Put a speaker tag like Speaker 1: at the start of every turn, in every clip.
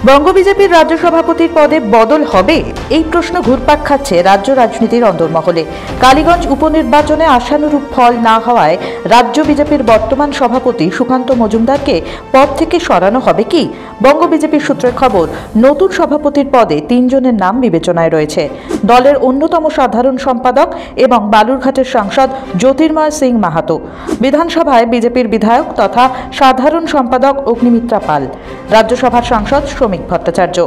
Speaker 1: বঙ্গ বিজেপির রাজ্য সভাপতির পদে বদল হবে, এই প্রশ্ন ঘুরপাক খাচ্ছে রাজ্য রাজনীতির অন্দরমহলে। কালীগঞ্জ উপনির্বাচনে আশানুরূপ ফল না হওয়ায় রাজ্য বিজেপির বর্তমান সভাপতি সুকান্ত মজুমদারকে পদ থেকে সরানো হবে কি? বঙ্গ বিজেপির সূত্রে খবর, নতুন সভাপতির পদে 3 জনের নাম বিবেচনায় রয়েছে। দলের অন্যতম সাধারণ সম্পাদক এবং বালুরঘাটের সাংসদ জ্যোতির্ময় সিং মাহাতো, বিধানসভায় বিজেপির বিধায়ক তথা সাধারণ সম্পাদক অগ্নিমিত্রা পাল, রাজ্যসভার সাংসদ শ্রমিক ভট্টাচার্য।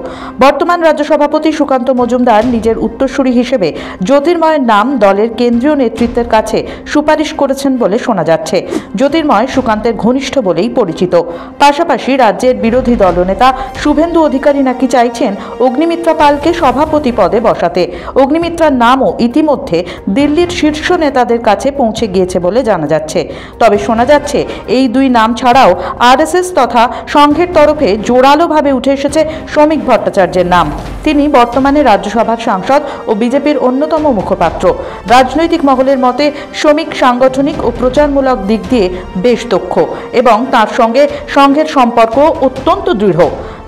Speaker 1: বর্তমান রাজ্য সভাপতি সুকান্ত মজুমদার নিজের উত্তরসূরি হিসেবে জ্যোতির্ময়ের নাম দলের কেন্দ্রীয় নেতৃত্বের কাছে সুপারিশ করেছেন বলে শোনা যাচ্ছে। জ্যোতির্ময় সুকান্তের ঘনিষ্ঠ বলেই পরিচিত। পাশাপাশি রাজ্যের বিরোধী দলনেতা শুভেন্দু অধিকারী নাকি চাইছেন অগ্নিমিত্রা পালকে সভাপতি পদে বসাতে। অগ্নিমিত্রার নামও ইতিমধ্যে দিল্লির শীর্ষ নেতাদের কাছে পৌঁছে গিয়েছে বলে জানা যাচ্ছে। তবে শোনা যাচ্ছে এই 2 নাম ছাড়াও আরএসএস তথা সংঘের তরফে জোরালোভাবে উঠে এসেছে শ্রমিক ভট্টাচার্যের নাম। তিনি বর্তমানে রাজ্যসভার সাংসদ ও বিজেপির অন্যতম মুখপাত্র। রাজনৈতিক মহলের মতে শ্রমিক সাংগঠনিক ও প্রচারমূলক দিক দিয়ে বেশ দক্ষ এবং তার সঙ্গে সংঘের সম্পর্ক অত্যন্ত দৃঢ়।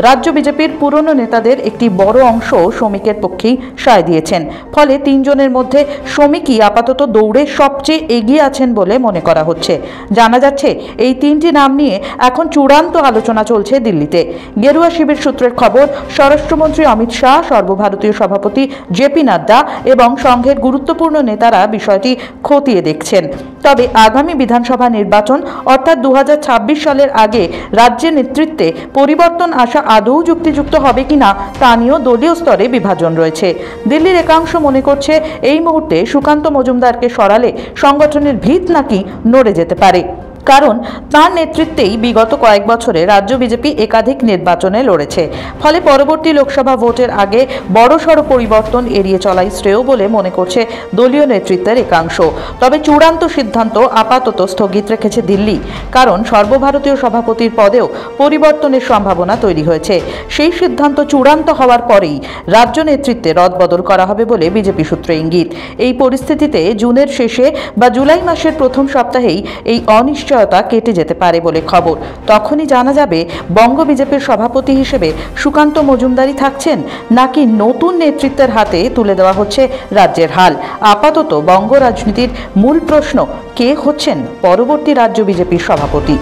Speaker 1: রাজ্য বিজেপির পুরনো নেতাদের একটি বড় অংশ শ্রমিকের পক্ষেই সায় দিয়েছেন। ফলে 3 জনের মধ্যে শ্রমিকই আপাতত দৌড়ে সবচেয়ে এগিয়ে আছেন বলে মনে করা হচ্ছে। জানা যাচ্ছে এই 3টি নাম নিয়ে এখন চূড়ান্ত আলোচনা চলছে দিল্লিতে। গেরুয়া শিবির সূত্রের খবর, স্বরাষ্ট্রমন্ত্রী অমিত শাহ, সর্বভারতীয় সভাপতি জেপি নাড্ডা এবং সংঘের গুরুত্বপূর্ণ নেতারা বিষয়টি খতিয়ে দেখছেন। তবে আগামী বিধানসভা নির্বাচন অর্থাৎ 2026 সালের আগে রাজ্যের নেতৃত্বে পরিবর্তন আসা আদৌ যুক্তিযুক্ত হবে কিনা তা নিয়েও দলীয় স্তরে বিভাজন রয়েছে। দিল্লির একাংশ মনে করছে এই মুহূর্তে সুকান্ত মজুমদারকে সরালে সংগঠনের ভিত নাকি নড়ে যেতে পারে। কারণ তার নেতৃত্বেই বিগত কয়েক বছরে রাজ্য বিজেপি একাধিক নির্বাচনে লড়েছে। ফলে পরবর্তী লোকসভা ভোটের আগে বড়সড় পরিবর্তন এড়িয়ে চলাই শ্রেয় বলে মনে করছে দলীয় নেতৃত্বের একাংশ। তবে চূড়ান্ত সিদ্ধান্ত আপাতত স্থগিত রেখেছে দিল্লি, কারণ সর্বভারতীয় সভাপতির পদেও পরিবর্তনের সম্ভাবনা তৈরি হয়েছে। সেই সিদ্ধান্ত চূড়ান্ত হওয়ার পরেই রাজ্য নেতৃত্বে রদবদল করা হবে বলে বিজেপি সূত্রে ইঙ্গিত। এই পরিস্থিতিতে জুনের শেষে বা জুলাই মাসের প্রথম সপ্তাহেই এই অনিশ্চয়তা কেটে যেতে পারে বলে খবর। তখনই জানা যাবে বঙ্গ বিজেপির সভাপতি হিসেবে সুকান্ত মজুমদারই থাকছেন নাকি নতুন নেতৃত্বের হাতে তুলে দেওয়া হচ্ছে রাজ্যের হাল। আপাতত বঙ্গ রাজনীতির মূল প্রশ্ন, কে হচ্ছেন পরবর্তী রাজ্য বিজেপির সভাপতি।